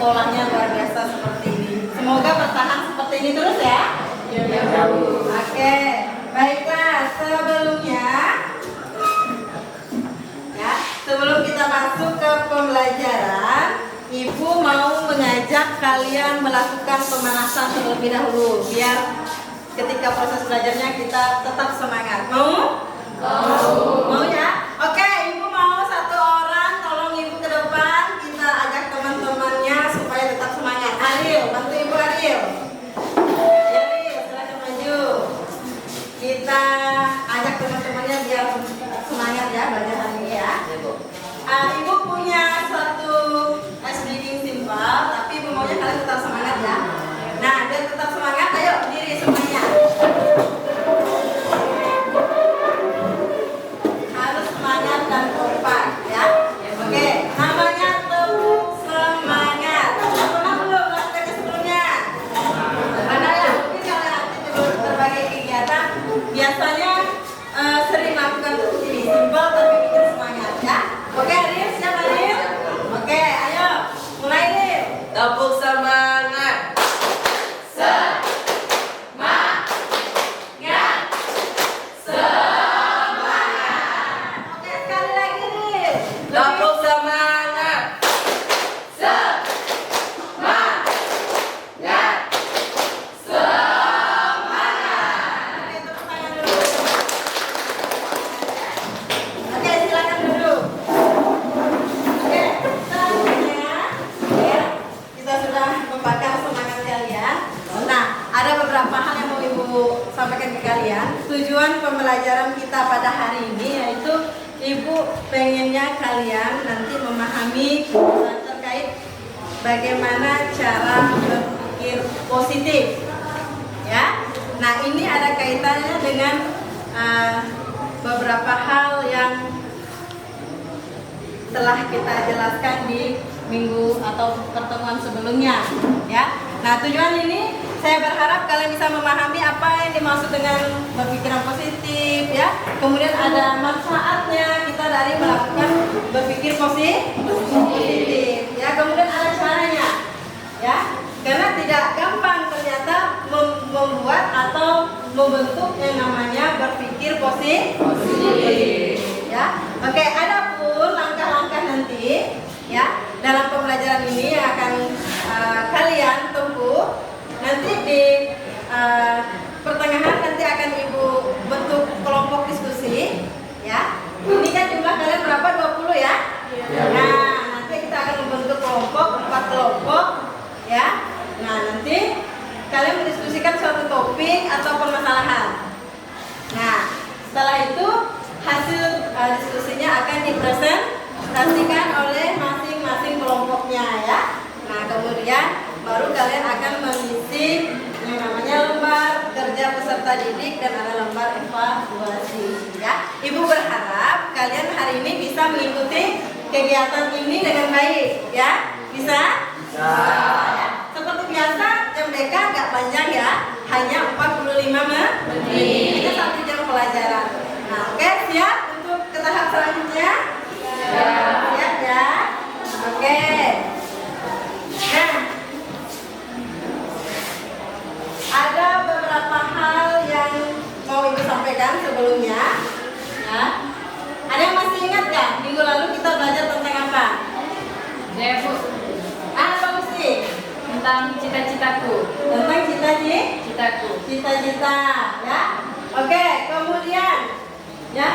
sekolahnya luar biasa seperti ini. Semoga bertahan seperti ini terus ya. Oke, baiklah, sebelum kita masuk ke pembelajaran, Ibu mau mengajak kalian melakukan pemanasan terlebih dahulu biar ketika proses belajarnya kita tetap semangat. Mau? Mau ya? Oke, Ibu mau satu orang, tolong Ibu ke depan, kita ajak teman-temannya supaya tetap semangat. Ariel, bantu Ibu Ariel. Ariel, silakan maju. Kita ajak teman-temannya biar semangat ya belajar hari ini ya. Ibu punya satu reading simpel, tapi Ibu maunya kalian tetap semangat ya. Nah, biar tetap semangat, ayo berdiri semuanya. Harus semangat dan kompak ya. Oke, namanya tepuk semangat. Sudah pernah belum melakukannya sebelumnya? Pernah ya? Mungkin kalau nanti berbagai kegiatan biasanya sering melakukan ini simpel tapi bikin semangat ya. Oke, Arif, siap Arif? Oke, ayo mulai nih. Tepuk semangat. Semangat. Semangat. Oke, sekali lagi nih. Tepuk semangat. Semangat. Semangat. Oke, tepuk tangan dulu. Oke, silakan duduk. Oke, selanjutnya ya, kita sudah membakar semangat kalian. Nah, ada beberapa hal yang mau Ibu sampaikan ke kalian. Tujuan pembelajaran kita pada hari ini yaitu Ibu pengennya kalian nanti memahami terkait bagaimana cara berpikir positif. Ya. Nah, ini ada kaitannya dengan beberapa hal yang telah kita jelaskan di minggu atau pertemuan sebelumnya ya. Nah, tujuan ini saya berharap kalian bisa memahami apa yang dimaksud dengan berpikiran positif ya. Kemudian ada manfaatnya kita dari melakukan berpikir positif ya. Kemudian ada caranya ya. Karena tidak gampang ternyata membuat atau membentuk yang namanya berpikir positif ya. Oke, adapun langkah-langkah nanti ya dalam pembelajaran ini yang akan kalian tempuh. Nanti di pertengahan nanti akan Ibu bentuk kelompok diskusi ya. Ini kan jumlah kalian berapa? 20 ya? Nah, nanti kita akan membentuk kelompok 4 kelompok ya. Nah, nanti kalian mendiskusikan suatu topik atau permasalahan. Nah, setelah itu hasil diskusinya akan dipresentasikan oleh masing-masing kelompoknya ya. Nah, kemudian baru kalian akan mengisi yang namanya lembar kerja peserta didik dan ada lembar evaluasi ya. Ibu berharap kalian hari ini bisa mengikuti kegiatan ini dengan baik ya. Bisa? Ya. Seperti biasa jam DK nggak panjang ya, hanya 45 menit. Itu 1 jam pelajaran. Nah, oke, siap untuk ke tahap selanjutnya? Siap ya. Oke. Nah, ada beberapa hal yang mau Ibu sampaikan sebelumnya ya. Ada yang masih ingat nggak minggu lalu kita belajar tentang apa? Ya, Bu. Apa mesti? Tentang cita-citaku. Tentang cita-cita ya. Oke, kemudian ya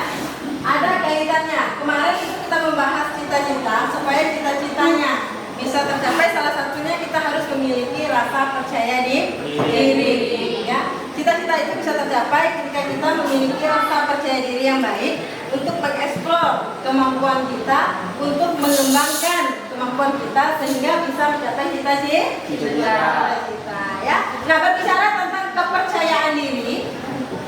ada kaitannya. Kemarin itu kita membahas cita-cita supaya cita-citanya bisa tercapai. Salah satunya kita harus memiliki rasa percaya diri ya. Cita-cita itu bisa tercapai ketika kita memiliki rasa percaya diri yang baik untuk mengeksplor kemampuan kita, untuk mengembangkan kemampuan kita sehingga bisa mencapai cita-cita ya. Nah, berbicara tentang kepercayaan diri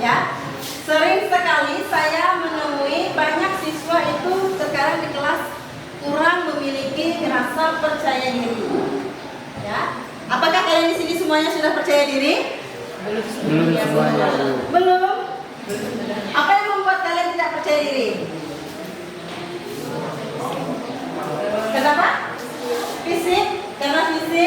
ya, sering sekali saya menemui banyak siswa itu sekarang di kelas kurang memiliki rasa percaya diri ya. Apakah kalian di sini semuanya sudah percaya diri? Belum semuanya. Belum. Apa yang membuat kalian tidak percaya diri? Kenapa? Fisik? Karena fisik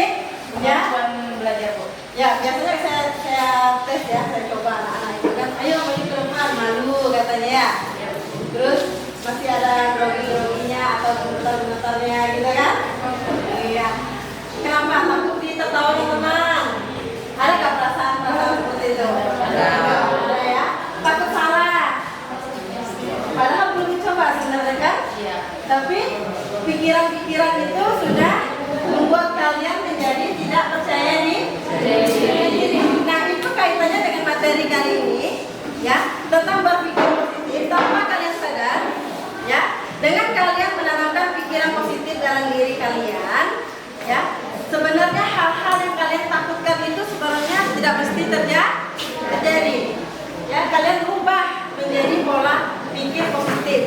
Ya. kemampuan belajar, Bu. Ya, biasanya saya tes ya, saya coba anak-anak itu kan, ayo maju ke depan, malu katanya ya. Ya, Bu. Terus masih ada grogi-groginya atau gemetar-gemetarnya gitu kan? Iya. Kenapa? Takut ditertawain teman. Ada nggak perasaan seperti itu? Ada ya. Takut salah. Padahal belum dicoba sebenarnya kan? Iya. Tapi pikiran-pikiran itu sudah membuat kalian menjadi tidak percaya diri. Nah, itu kaitannya dengan materi kali ini ya, tentang berpikir positif tanpa kalian sadar ya. Dengan kalian menanamkan pikiran positif dalam diri kalian ya, sebenarnya hal-hal yang kalian takutkan itu sebenarnya tidak mesti terjadi. Ya, kalian rubah menjadi pola pikir positif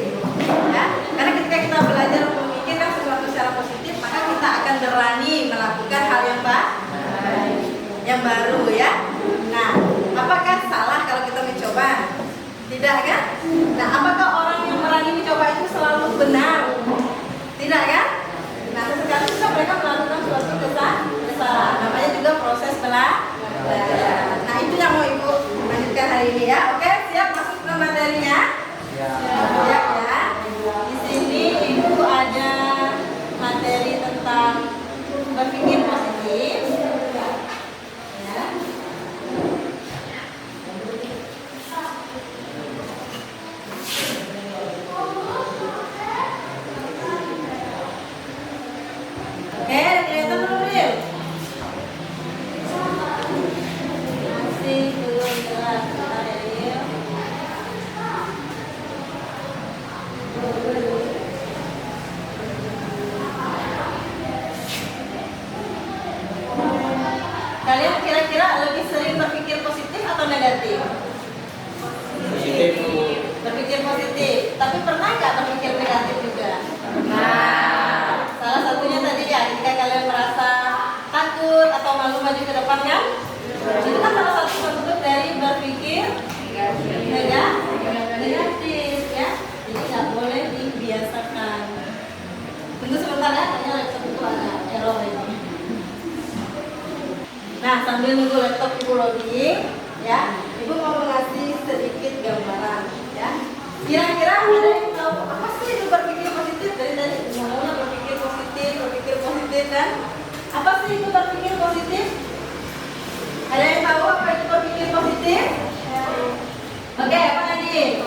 ya. Karena ketika kita belajar memikirkan sesuatu secara positif, maka kita akan berani melakukan hal yang baru ya. Nah, apakah salah kalau kita mencoba? Tidak kan? Nah, apakah orang yang berani mencoba itu selalu benar? Tidak kan? Nah, sesekali juga mereka melakukan suatu kesalahan. Namanya juga proses belajar. Nah, itu yang mau Ibu lanjutkan hari ini ya. Oke, siap masuk ke materinya? Siap ya. Di sini Ibu ada materi tentang berpikir positif. Ya. Oke, kelihatan belum Bil? Masih belum jelas. Bentar ya Bil. Kalian kira-kira lebih sering berpikir positif atau negatif? Positif, Bu. Berpikir positif. Tapi pernah nggak berpikir negatif juga? Nah, salah satunya tadi ya, ketika kalian merasa takut atau malu maju ke depan kan? Itu kan salah satu bentuk dari berpikir negatif ya. Jadi nggak boleh dibiasakan. Tunggu sebentar ya, kayaknya laptop itu ada error ini. Nah, sambil nunggu laptop Ibu loading ya, Ibu mau mengasih sedikit gambaran ya. Kira-kira ada yang tahu apa sih itu berpikir positif? Dari tadi ngomongnya berpikir positif kan? Apa sih itu berpikir positif? Ada yang tahu apa itu berpikir positif? Oke, apa lagi?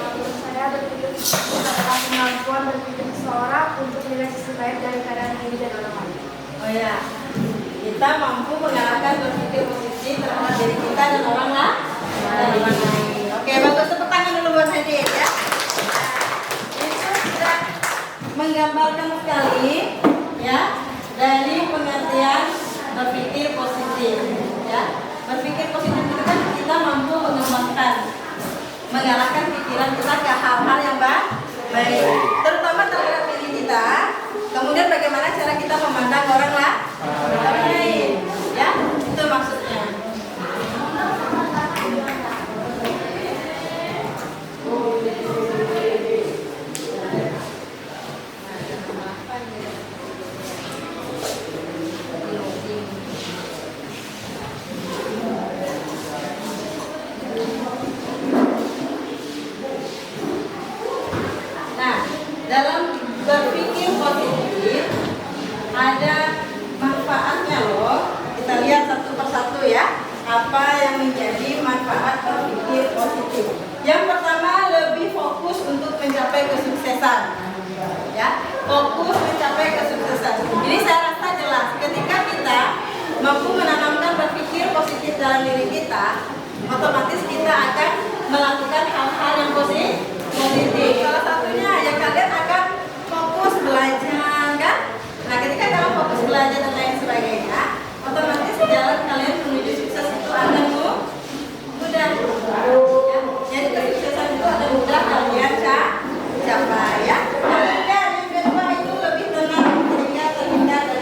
Saya berpikir adalah kemampuan berpikir seseorang untuk menilai sisi baik dari keadaan diri dan orang lain. Oh ya, kita mampu mengarahkan berpikir positif terhadap diri kita dan orang lain. Oke, bagus, tepuk tangan dulu buat Hedi ya. Nah, itu sudah menggambarkan sekali ya dari pengertian berpikir positif ya. Berpikir positif itu kan kita mampu mengarahkan pikiran kita ke hal-hal yang baik, terutama terhadap diri kita. Kemudian bagaimana cara kita memandang orang lain, ya, itu maksudnya. Nah, dalam berpikir positif ada manfaatnya loh. Kita lihat satu persatu ya, apa yang menjadi manfaat berpikir positif. Yang pertama, lebih fokus untuk mencapai kesuksesan. Ya, fokus mencapai kesuksesan. Jadi saya rasa jelas ketika kita mampu menanamkan berpikir positif dalam diri kita, otomatis kita akan melakukan hal-hal yang positif. Salah satunya ya kalian akan fokus belajar kan? Nah, ketika kalian fokus belajar dan lain sebagainya, otomatis jalan kalian menuju sukses itu akan mudah. Ya, jadi kesuksesan itu akan mudah kalian capai ya. Kemudian yang kedua itu lebih tenang, sehingga terhindar dari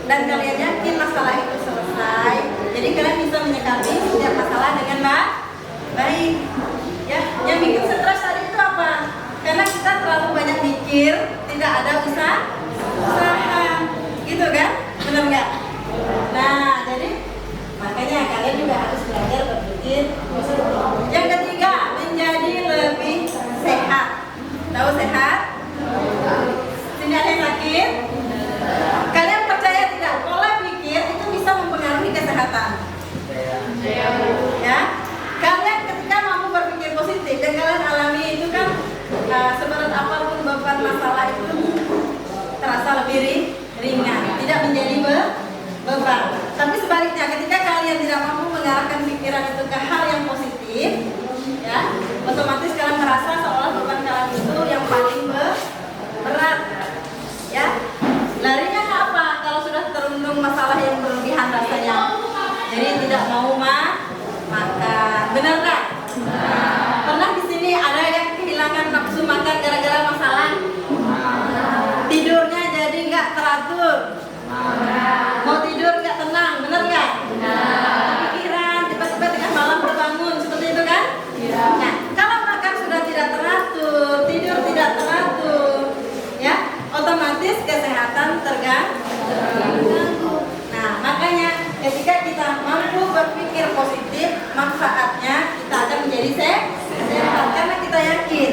dan kalian yakin masalah itu selesai, jadi kalian bisa menyikapi setiap masalah dengan baik. Ya, yang bikin stres tadi itu apa? Karena kita terlalu banyak mikir, tidak ada usaha, gitu kan? Benar nggak? Nah, jadi makanya kalian juga harus belajar berpikir positif. Yang ketiga, menjadi lebih sehat. Tahu sehat? Tidak ada yang sakit? Kalian percaya tidak? Pola pikir itu bisa mempengaruhi kesehatan. Ya, kalian ketika mampu berpikir positif dan kalian alami itu kan seberat apapun beban masalah itu terasa lebih ringan, tidak menjadi beban. Tapi sebaliknya, ketika kalian tidak mampu mengarahkan pikiran itu ke hal yang positif, ya, otomatis kalian merasa seolah beban kalian itu yang paling berat. Ya, larinya ke apa? Kalau sudah terundung masalah yang berlebihan rasanya, jadi tidak mau makan. Benar nggak? Pernah di sini ada yang kehilangan nafsu makan gara-gara masalah? Tidurnya jadi nggak teratur. Mau tidur nggak tenang, benar nggak? Pikiran tiba-tiba tengah malam terbangun seperti itu kan? Nah, kalau makan sudah tidak teratur, tidur tidak teratur, ya, otomatis kesehatan terganggu. Nah, makanya ketika kita mampu berpikir positif, manfaatnya kita akan menjadi sehat karena kita yakin,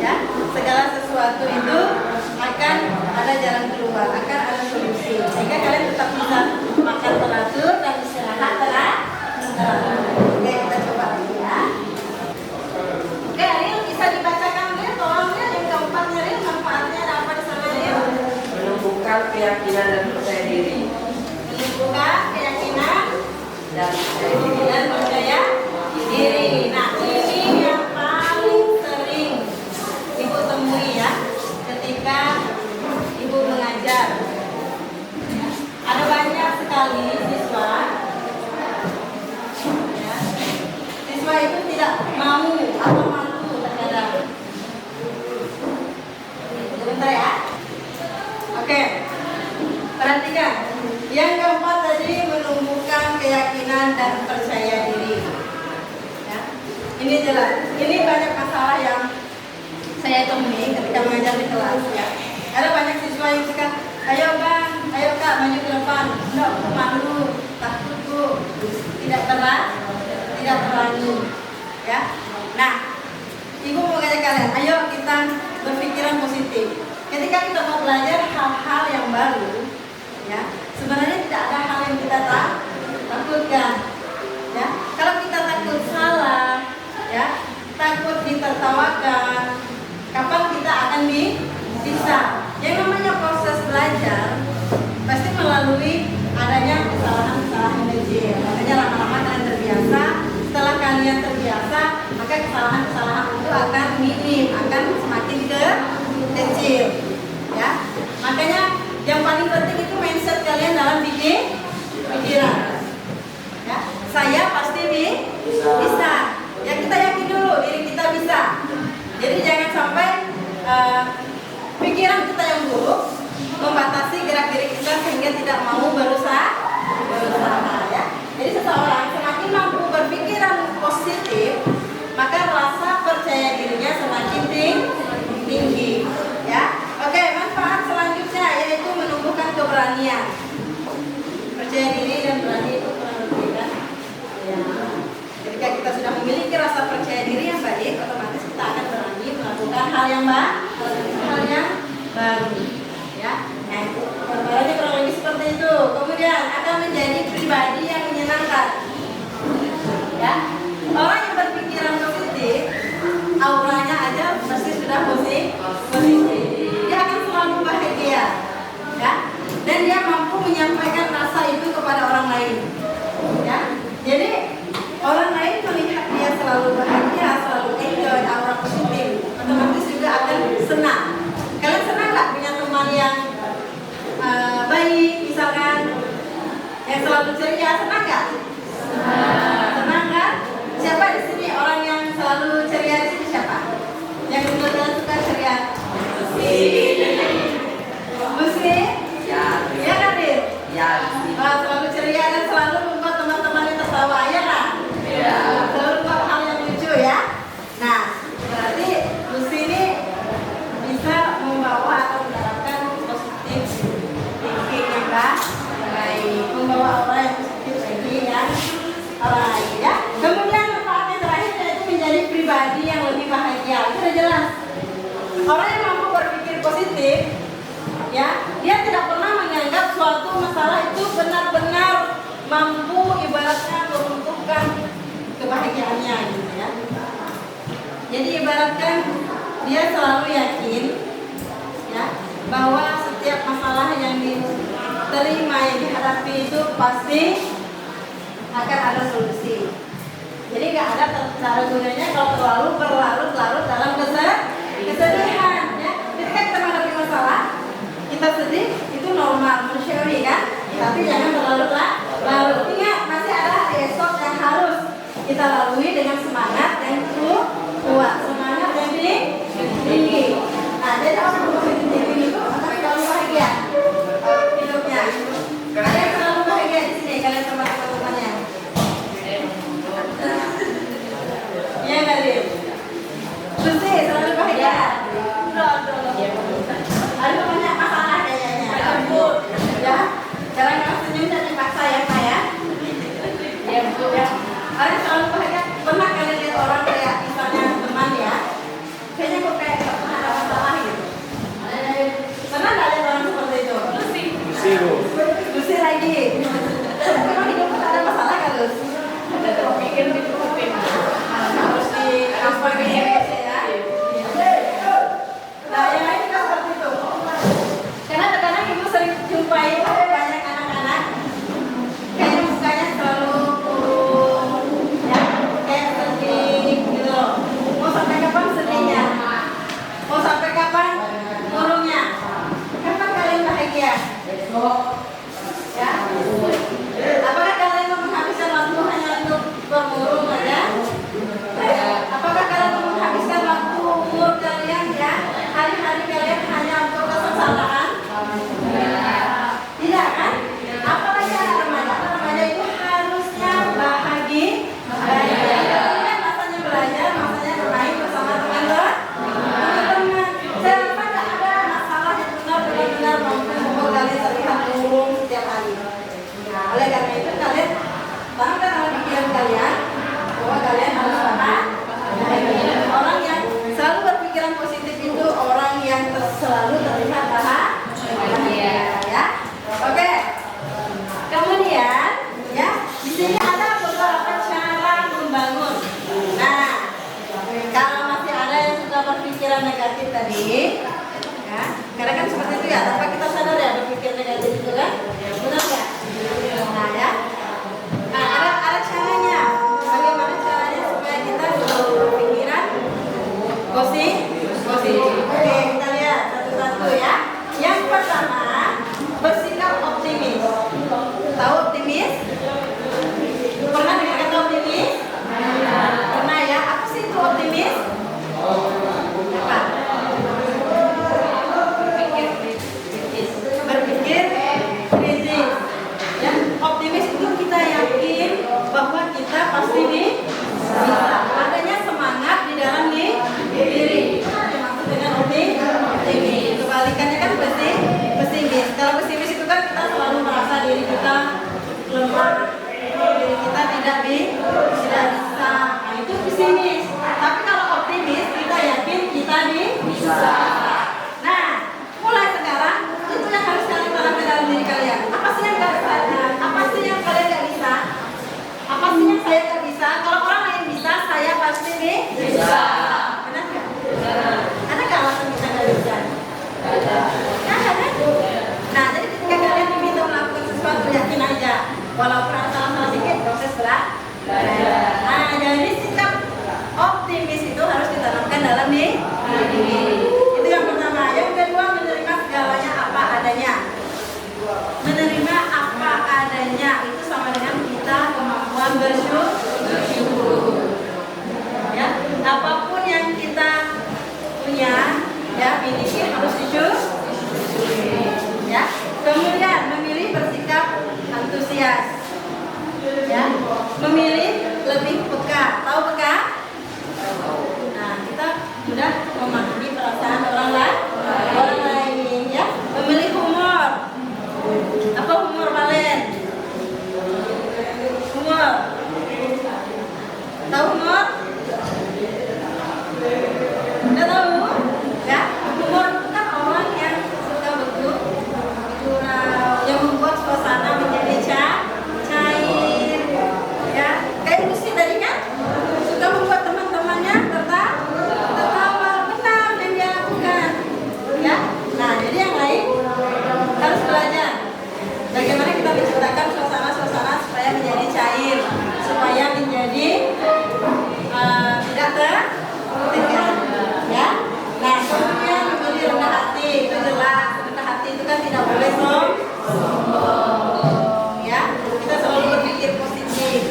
ya, segala sesuatu itu akan ada jalan keluar, akan ada solusi, sehingga kalian tetap bisa makan teratur dan istirahat teratur. Oke, kita coba lagi ya. Oke, Ariel bisa dibacakan Ariel, tolong ya, yang keempatnya Ariel, manfaatnya ada apa di sana Ariel? Menumbuhkan keyakinan dan percaya diri. Menumbuhkan keyakinan Dan percaya diri. dan percaya diri. Nah, ini yang paling sering Ibu temui ya, ketika Ibu mengajar. Ada banyak sekali siswa, ya, siswa itu tidak mau atau malu terkadang. Sebentar ya. Oke, perhatikan. Yang keempat tadi menumbuhkan keyakinan dan percaya diri. Ya, ini jelas. Ini banyak masalah yang saya temui ketika mengajar di kelas. Ya, ada banyak siswa yang suka, ayo bang, ayo kak, maju ke depan. Enggak, aku malu, takut bu, tidak berani. Ya, nah, ibu mau ngajak kalian, ayo kita berpikiran positif. Ketika kita mau belajar hal-hal yang baru, ya, sebenarnya tidak ada hal yang kita takutkan. Ya, kalau kita takut salah, ya, takut ditertawakan, kapan kita akan bisa? Yang namanya proses belajar pasti melalui adanya kesalahan-kesalahan kecil. Makanya lama-lama kalian terbiasa. Setelah kalian terbiasa, maka kesalahan-kesalahan itu akan minim, akan semakin kecil. Ya, makanya yang paling penting itu mindset kalian dalam pikiran. Ya, saya pasti bisa. Ya, kita yakin dulu diri kita bisa. Jadi jangan sampai pikiran kita yang buruk membatasi gerak-gerik kita sehingga tidak mau berusaha. Ya. Jadi seseorang semakin mampu berpikiran positif, maka rasa percaya dirinya semakin tinggi. Ya. Oke, manfaat selanjutnya yaitu menumbuhkan keberanian. Percaya diri dan berani itu berbeda. Ya. Ketika kita sudah memiliki rasa percaya diri yang baik, otomatis kita akan berani melakukan hal yang baru. Ya. Nah, gambarannya kurang lebih seperti itu. Kemudian akan menjadi pribadi yang menyenangkan. Ya. Orang yang berpikiran positif, auranya aja pasti sudah positif. Dia akan selalu bahagia, ya, dan dia mampu menyampaikan rasa itu kepada orang lain, ya. Jadi orang lain melihat dia selalu bahagia, selalu enjoy, aura positif, otomatis juga akan senang. Kalian senang nggak punya teman yang baik, misalkan, yang selalu ceria? Senang nggak? Senang kan? Siapa di sini orang yang selalu ceria di sini siapa? Yang benar-benar suka ceria? Muslim? Ya kan, Dir? Ya, di sini. Selalu ceria dan selalu membuat teman-temannya tertawa ya lah. Selalu membuat hal yang lucu ya. Nah, berarti Lucy ini bisa membawa atau menerapkan positif thinking yang baik, membawa orang yang positif thinking yang baik ya. Kemudian manfaat yang terakhir yaitu menjadi pribadi yang lebih bahagia. Itu sudah jelas. Orang yang mampu berpikir positif, ya, dia tidak pernah menganggap suatu masalah itu benar-benar mampu ibaratnya meruntuhkan kebahagiaannya, gitu ya. Jadi ibaratkan dia selalu yakin, ya, bahwa setiap masalah yang diterima yang dihadapi itu pasti akan ada solusi. Jadi nggak ada cara gunanya kalau terlalu berlarut-larut dalam kesedihan, ya. Ketika kita menghadapi masalah, kita sedih itu normal, manusiawi kan? Tapi jangan terlalu. Ingat, masih ada hari esok yang harus kita lalui dengan semangat yang kuat, semangat yang tinggi. Nah, jadi orang yang positif thinking itu akan selalu bahagia hidupnya. Kalian selalu bahagia di sini, kalian sama teman-temannya. Iya nggak, Dim? Lucy selalu bahagia. Ada banyak masalah kayaknya. Ya, jangan kalau senyum dan dipaksa ya, Pak ya. Ya, betul ya. Ada selalu bahagia. Pernah kalian lihat orang kayak misalnya teman ya, kayaknya kok kayak nggak pernah ada masalah gitu. Pernah nggak lihat orang seperti itu? Lucy lagi. Memang hidup tak ada masalah kan, Lus? Harus di apa gitu ya. Nah, yang lain juga seperti itu. Karena terkadang ibu sering jumpai banyak anak-anak kayaknya mukanya selalu kurung, ya, kayak sedih gitu loh. Mau sampai kapan sedihnya? Mau sampai kapan murungnya? Kapan kalian bahagia? Ya. Apakah kalian mau menghabiskan waktu hanya untuk bermurung aja? Apakah kalian mau menghabiskan waktu umur kalian ya, hari-hari kalian hanya untuk kesengsaraan? Tidak kan? Apalagi anak remaja. Anak remaja itu harusnya bahagia. Kan masanya belajar, masanya bermain bersama teman-teman. Saya rasa tidak ada masalah yang benar-benar mampu membuat kalian terlihat murung setiap hari. Nah, oleh karena itu kalian tanamkan dalam pikiran kalian bahwa kalian harus bahagia. Orang yang selalu berpikiran positif itu orang yang selalu terlihat bahagia, ya. Oke. Kemudian, ya, di sini ada beberapa cara membangun. Nah, kalau masih ada yang sudah berpikiran negatif tadi, ya, karena kan seperti itu ya, tanpa kita sadar ya berpikir negatif itu kan, benar ya? Nah, ya. Nah, ada caranya. Bagaimana caranya supaya kita berpikiran positif? Oke, kita lihat satu-satu ya. Yang pertama, bersikap optimis. Tahu optimis? Pernah dengar kata optimis? Pernah ya? Apa sih itu optimis? Apa? Berpikir kritis. Ya, optimis itu kita yakin bahwa kita pasti bisa. Adanya semangat di dalam diri. Itu dimaksud dengan optimis. Kebalikannya kan pesimis. Kalau pesimis itu kan kita selalu merasa diri kita lemah, diri kita tidak bisa. Nah, itu pesimis. Tapi kalau optimis kita yakin kita bisa. Nah, mulai sekarang itu yang harus kalian tanamkan dalam diri kalian. Apa sih yang kalian nggak bisa? Apa sih yang saya nggak bisa? Kalau orang lain bisa, saya pasti bisa. Benar nggak? Ada nggak alasan kita nggak bisa? Nggak ada. Nah, jadi ketika kalian diminta melakukan sesuatu, yakin aja. Walaupun ada salah-salah sedikit, proses berat. Nah, jadi sikap optimis itu harus ditanamkan dalam diri. Itu yang pertama. Yang kedua, menerima segalanya apa adanya. Menerima apa adanya itu sama dengan kita kemampuan bersyukur. Ya, apapun yang kita punya, ya, miliki harus disyukuri. Ya. Kemudian memilih bersikap memilih lebih peka. Tahu peka? Nah, kita mudah memahami perasaan orang lain, ya. Memilih humor. Apa humor, Valen? Humor. Tahu humor? Nggak tahu? Ya, humor itu kan orang yang suka bergurau, yang membuat suasana menjadi cair, ya. Kayak Lucy tadi kan suka membuat teman-temannya tertawa, benar yang dia lakukan, ya. Nah, jadi yang lain harus belajar bagaimana kita menciptakan suasana-suasana supaya menjadi cair, supaya menjadi tidak tertekan, ya. Nah, kemudian memilih rendah hati, itu jelas. Rendah hati itu kan tidak boleh sombong, ya. Kita selalu berpikir positif,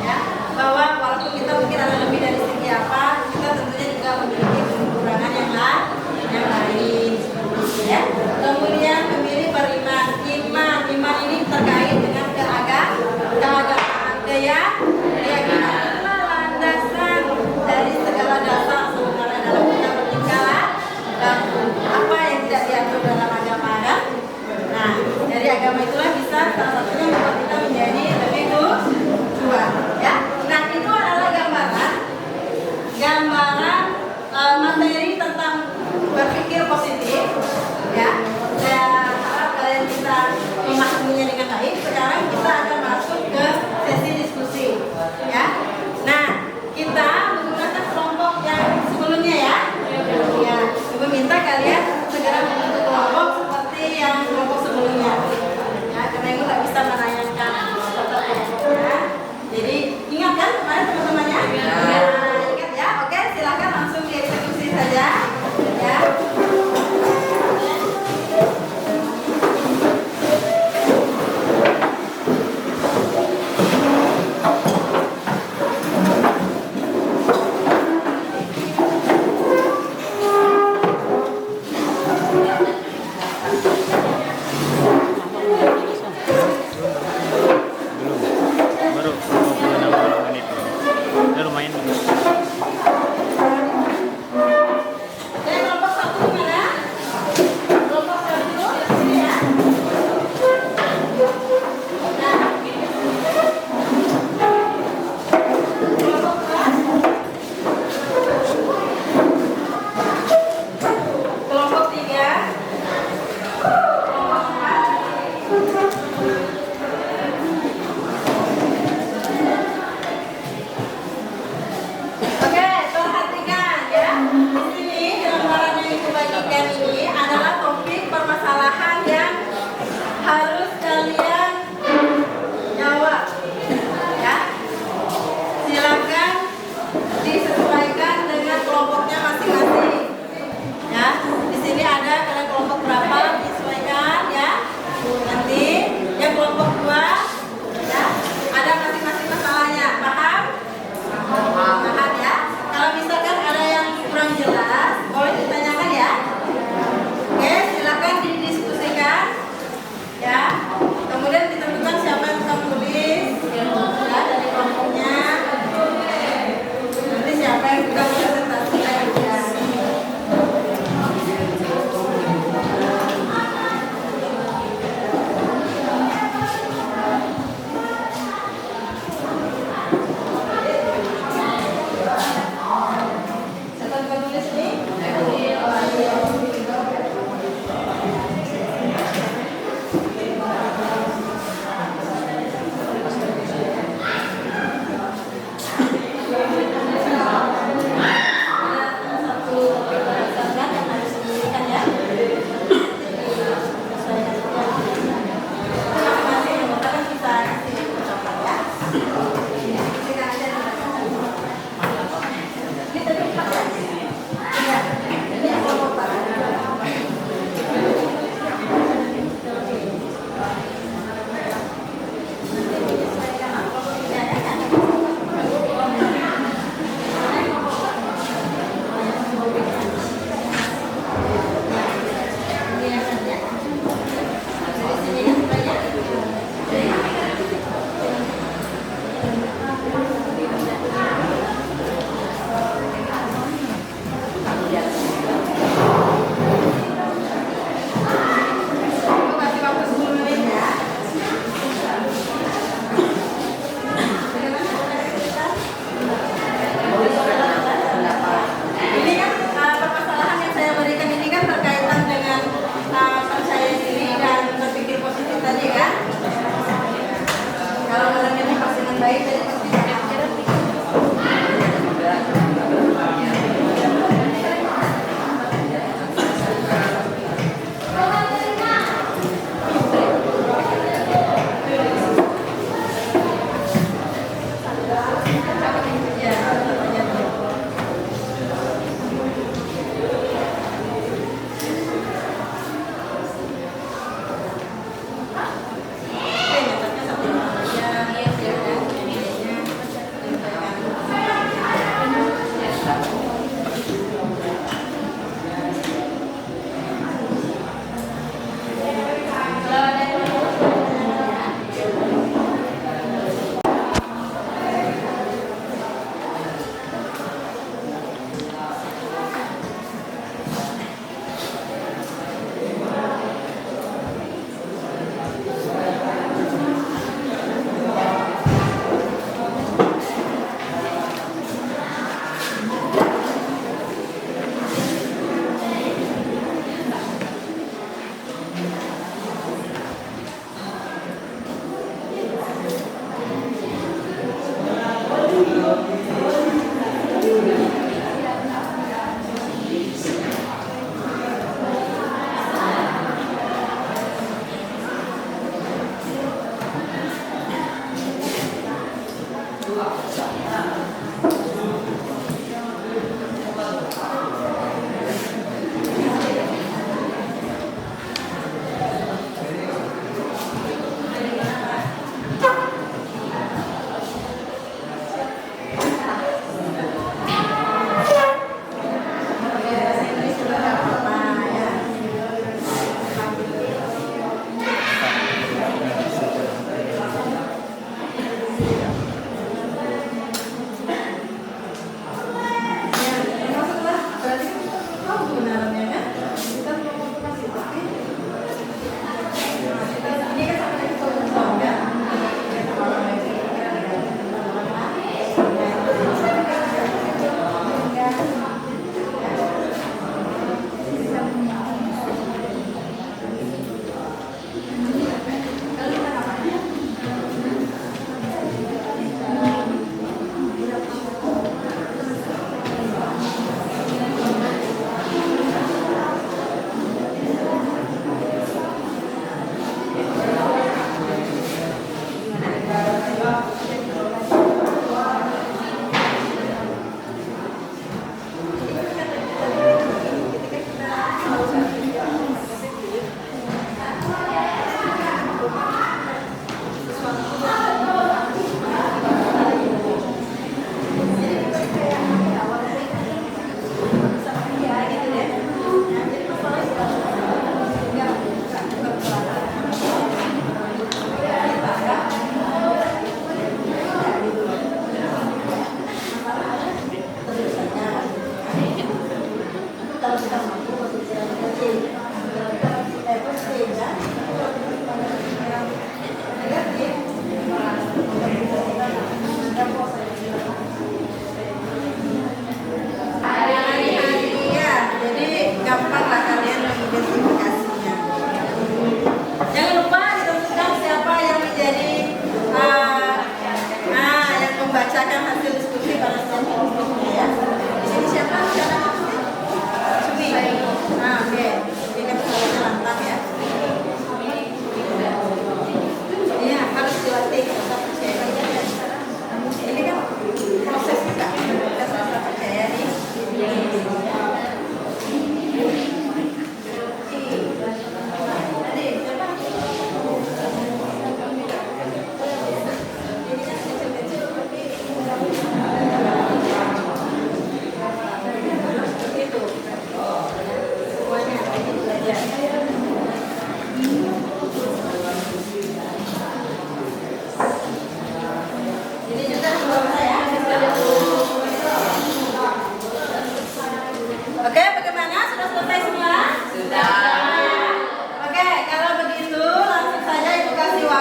ya. Bahwa walaupun kita mungkin ada lebih dari segi apa, kita tentunya juga memiliki kekurangan yang lain, ya. Kemudian memilih beriman. Iman ini terkait dengan keagamaan, keyakinan. Landasan dari segala dasar sebenarnya dalam kita bertingkah dan apa yang tidak diatur dalam agama, kan? Nah, dari agama itulah bisa salah satunya membuat kita menjadi lebih kuat, ya. Nah, itu adalah gambaran materi tentang berpikir positif, ya. Saya harap kalian bisa memahaminya dengan baik. Sekarang kita akan masuk ke sesi diskusi, ya. Nah, kita menggunakan kelompok yang sebelumnya, ya. Ya, Ibu minta kalian segera membentuk kelompok seperti yang kelompok sebelumnya, ya, karena Ibu nggak bisa menayangkan foto-fotonya. Jadi ingat kan kemarin teman-temannya? Ya, ingat ya. Oke, silakan langsung dieksekusi saja, ya.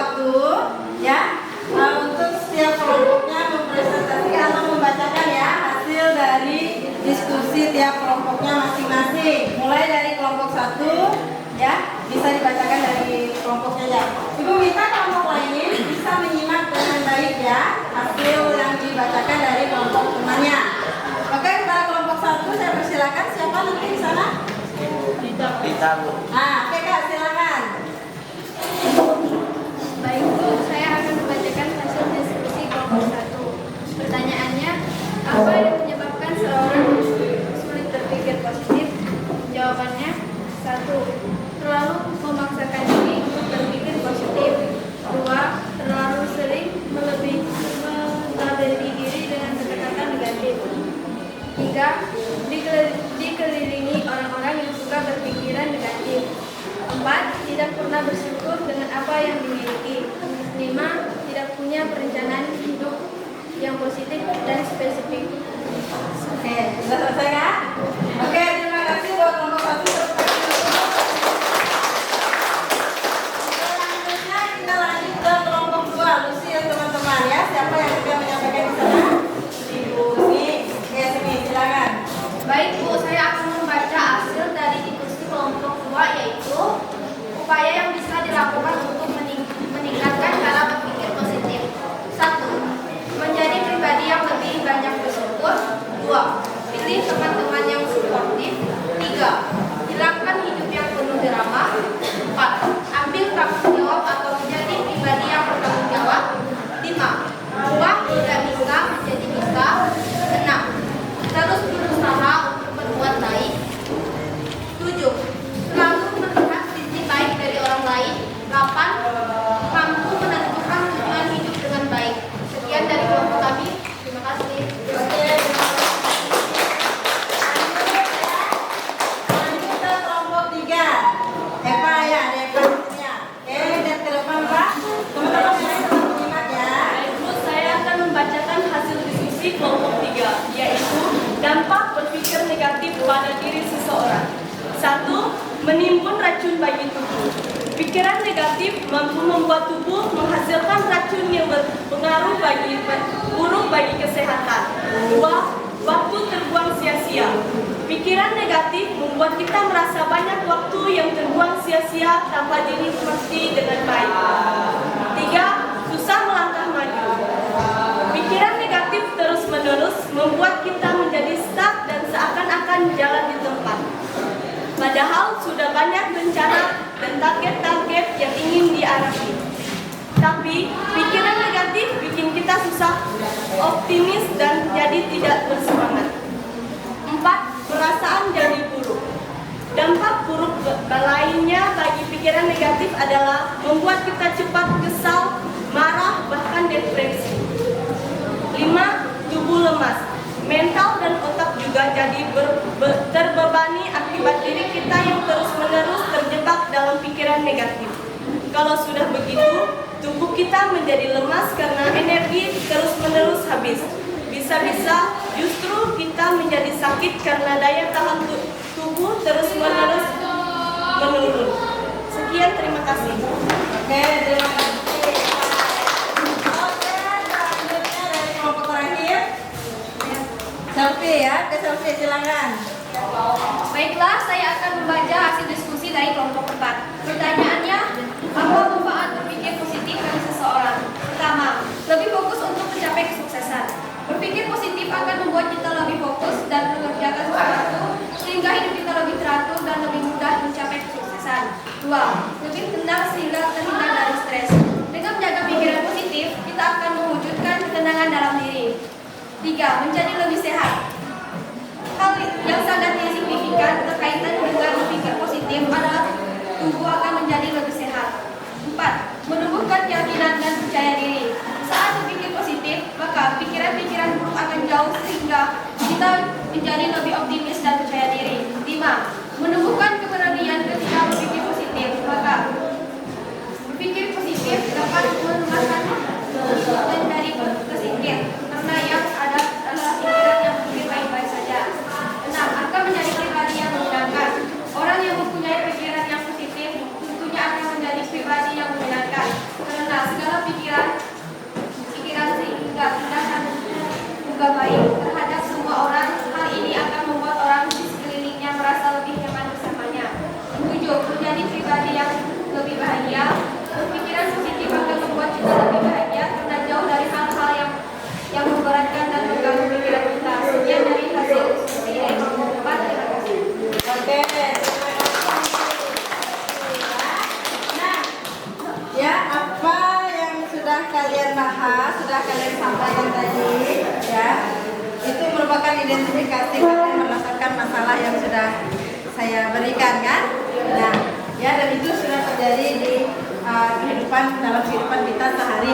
waktu ya untuk setiap kelompoknya mempresentasikan atau membacakan ya hasil dari diskusi tiap kelompoknya masing-masing. Mulai dari kelompok 1 ya, bisa dibacakan dari kelompoknya ya. Ibu minta kelompok lain bisa menyimak dengan baik ya hasil yang dibacakan dari kelompok temannya. Oke, para kelompok 1 saya persilakan, siapa nanti di sana? Kita Bu. Oke Kak, silakan. Baik Bu, saya akan membacakan hasil diskusi kelompok 1. Pertanyaannya, apa yang menyebabkan seorang sulit berpikir positif? Jawabannya, 1. Terlalu memaksakan diri untuk berpikir positif. 2. Terlalu sering melabeli diri dengan kata-kata negatif. 3. Dikelilingi orang-orang yang suka berpikiran negatif. 4. Tidak pernah bersyukur dengan apa yang dimiliki. 5. Tidak punya perencanaan hidup yang positif dan spesifik. Oke, sudah selesai Kak? Oke, terima kasih buat kelompok 1. Selanjutnya kita lanjut ke kelompok 2. Lucy dan teman-teman ya. Siapa yang akan menyampaikan di sana? Ibu Simi, silakan. Baik Bu, saya akan membaca hasil dari diskusi kelompok 2, yaitu upaya yang bisa dilakukan untuk meningkatkan cara berpikir positif. 1. Menjadi pribadi yang lebih banyak bersyukur. 2. Pilih teman-teman yang suportif. 3. Hilangkan hidup yang penuh drama. 4. Ambil tanggung jawab atau menjadi pribadi yang bertanggung jawab. 5. Ubah tidak bisa menjadi bisa. 6. Terus berusaha untuk berbuat baik. 7. Selalu melihat sisi baik dari orang lain. 8. Mampu menentukan tujuan hidup dengan baik. Sekian dari kelompok kami. Terima kasih. Lanjut ke kelompok 3. Eva ya, ada Eva-nya. Oke, dan ke depan Pak. Teman-teman yang sedang menyimak ya. Terus saya akan membacakan hasil diskusi kelompok 3, yaitu dampak berpikir negatif pada diri seseorang. 1. Menimbun racun bagi tubuh. Pikiran negatif mampu membuat tubuh menghasilkan racun yang berpengaruh buruk bagi kesehatan. 2. Waktu terbuang sia-sia. Pikiran negatif membuat kita merasa banyak waktu yang terbuang sia-sia tanpa dinikmati dengan baik. 3. Susah melangkah maju. Pikiran negatif terus-menerus membuat kita menjadi stuck dan seakan-akan jalan di tempat. Padahal sudah banyak rencana dan target-target yang ingin diarahi. Tapi pikiran negatif bikin kita susah optimis dan jadi tidak bersemangat. 4. Perasaan jadi buruk. Dampak buruk lainnya bagi pikiran negatif adalah membuat kita cepat kesal, marah, bahkan depresi. 5. Tubuh lemas. Mental dan otak juga jadi terbebani akibat diri kita yang terus-menerus terjebak dalam pikiran negatif. Kalau sudah begitu, tubuh kita menjadi lemas karena energi terus-menerus habis. Bisa-bisa justru kita menjadi sakit karena daya tahan tubuh terus-menerus menurun. Sekian, terima kasih. Oke, terima kasih. Oke, selanjutnya dari kelompok terakhir. Selfie ya, ke selfie silakan. Baiklah, saya akan membaca hasil diskusi dari kelompok 4. Pertanyaannya, apa manfaat berpikir positif bagi seseorang? Pertama, lebih fokus untuk mencapai kesuksesan. Berpikir positif akan membuat kita lebih fokus dan mengerjakan sesuatu sehingga hidup kita lebih teratur dan lebih mudah mencapai kesuksesan. 2. Lebih tenang sehingga terhindar dari stres. Dengan menjaga pikiran positif, kita akan mewujudkan ketenangan dalam diri. 3. Menjadi lebih sehat. Hal yang sangat signifikan berkaitan dengan berpikir positif adalah tubuh akan menjadi lebih sehat. 4. Menumbuhkan keyakinan dan percaya diri. Saat berpikir positif, maka pikiran-pikiran buruk akan jauh sehingga kita menjadi lebih optimis dan percaya diri. 5. Menumbuhkan keberanian ketika berpikir positif, maka berpikir positif dapat menumbuhkan dari berpikir karena yang ada adalah kalian bahas, sudah kalian sampaikan tadi, ya, itu merupakan identifikasi kalian berdasarkan masalah yang sudah saya berikan, kan? Nah, ya, dan itu sudah terjadi di dalam kehidupan kita sehari-hari,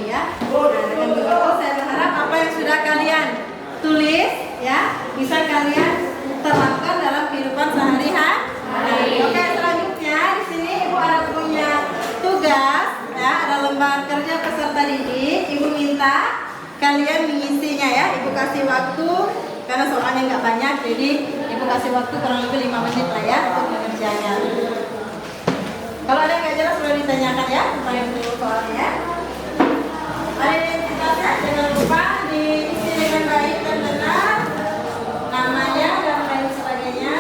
ya. Nah, dengan begitu saya berharap apa yang sudah kalian tulis, ya, bisa kalian terapkan dalam kehidupan sehari-hari. Oke, selanjutnya di sini Ibu ada punya tugas, ya, ada lembar kerja peserta didik. Ibu minta kalian mengisinya, ya. Ibu kasih waktu karena soalnya nggak banyak, jadi Ibu kasih waktu kurang lebih 5 menit lah, ya, untuk mengerjakan. Kalau ada yang nggak jelas boleh ditanyakan, ya, tentang dulu soalnya, ya. Ada identitasnya, jangan lupa diisi dengan baik dan benar, namanya dan lain sebagainya.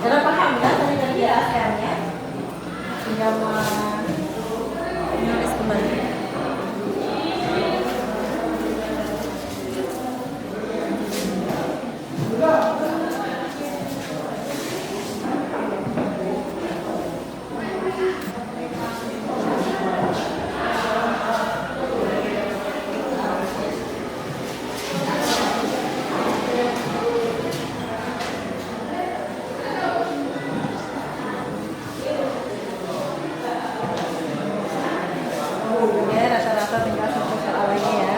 Sudah paham kan tadi yang dijelaskan, ya? Tinggal menulis kembali. Ya, rata-rata tinggal satu soal lagi, ya.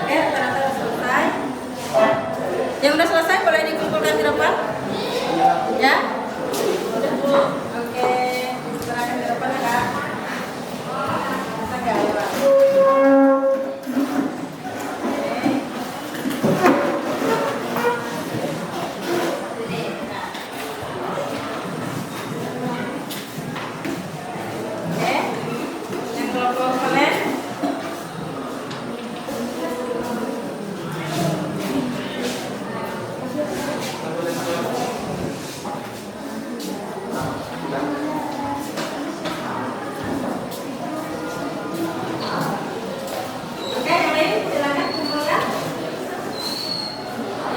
Oke, rata-rata sudah selesai. Yang udah selesai boleh dikumpulkan di depan, ya. Oke, serahkan di depan, ya, Kak. Kita nggak lewat. Oke, yang kelompok kalian. Oke, yang lain silakan kumpulkan.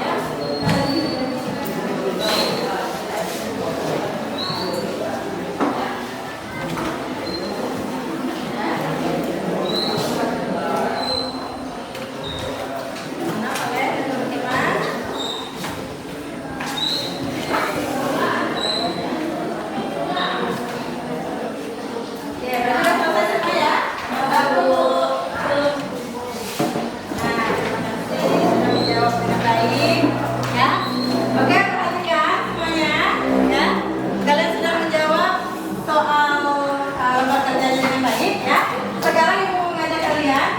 Ya. Mana kalian yang berkenan? Oke, berarti udah selesai semua, ya? Bagus. Nah, terima kasih sudah menjawab dengan baik, ya. Oke, perhatikan semuanya, ya. Kalian sudah menjawab soal lembar kerjanya dengan baik, ya. Sekarang Ibu mau mengajak kalian,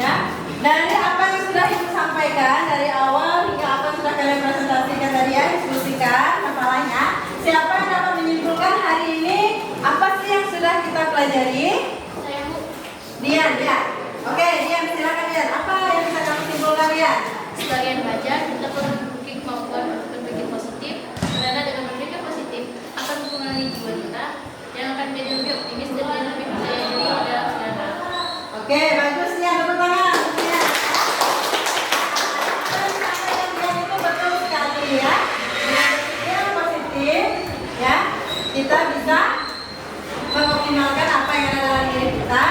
ya, dari apa yang sudah Ibu sampaikan dari awal hingga apa yang sudah kalian presentasikan tadi, ya, diskusikan masalahnya. Siapa yang dapat menyimpulkan hari ini apa sih yang sudah kita pelajari? Saya Bu. Dian, ya. Oke, Dian, silakan, Dian. Apa yang bisa kamu simpulkan, Dian? Sebagai pelajar, kita perlu memiliki kemampuan berpikir positif, karena dengan berpikir positif akan mempengaruhi jiwa kita yang akan menjadi lebih optimis dan lebih percaya diri dalam segala. Oke, bagus, Dian. Tepuk tangan. Dian. Apa yang disampaikan Dian itu betul sekali, ya. Dengan berpikir positif, ya, kita bisa mengoptimalkan apa yang ada dalam diri kita,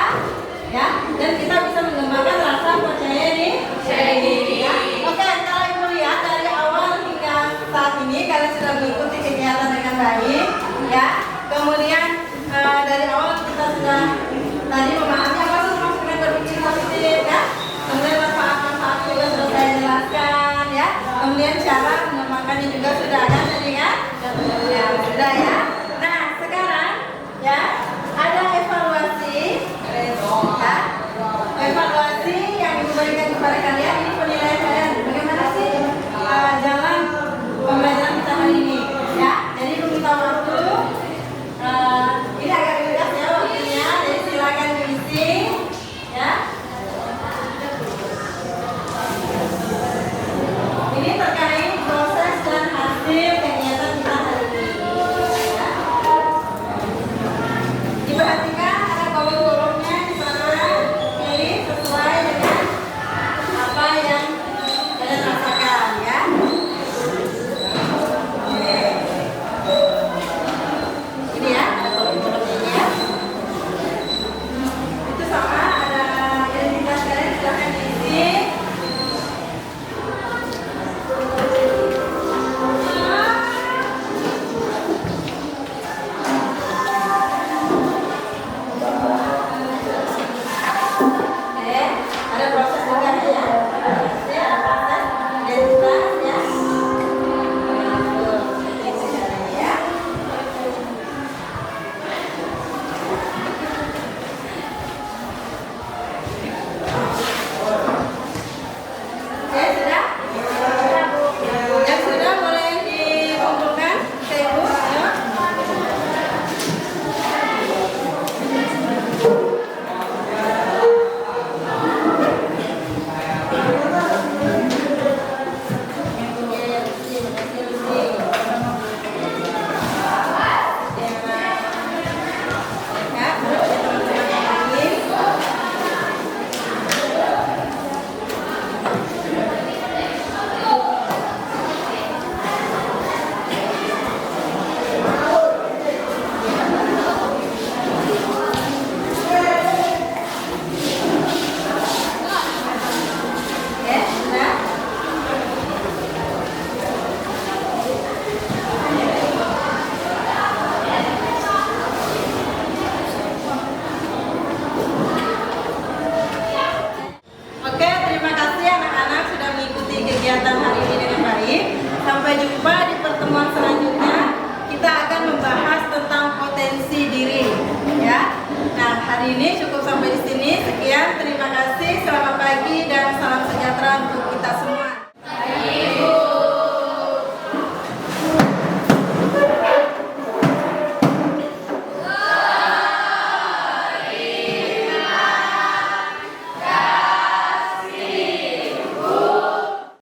ya, dan kita bisa mengembangkan rasa percaya diri, ya. Oke, kalau Ibu lihat dari awal hingga saat ini kalian sudah mengikuti kegiatan dengan baik, ya. Kemudian dari awal kita sudah tadi memahami apa itu maksudnya berpikir positif, ya. Kemudian manfaat-manfaat juga sudah saya jelaskan, ya. Kemudian cara mengembangkannya juga sudah ada tadi, kan? Ya, sudah, ya. Nah, sekarang, ya, ada evaluasi, ya. Evaluasi yang Ibu berikan kepada kalian, ini penilaian kalian. Bagaimana sih jalan pembelajaran kita hari ini, ya. Jadi Ibu minta waktu jumpa di pertemuan selanjutnya. Kita akan membahas tentang potensi diri, ya. Nah, hari ini cukup sampai di sini. Sekian, terima kasih. Selamat pagi dan salam sejahtera untuk kita semua.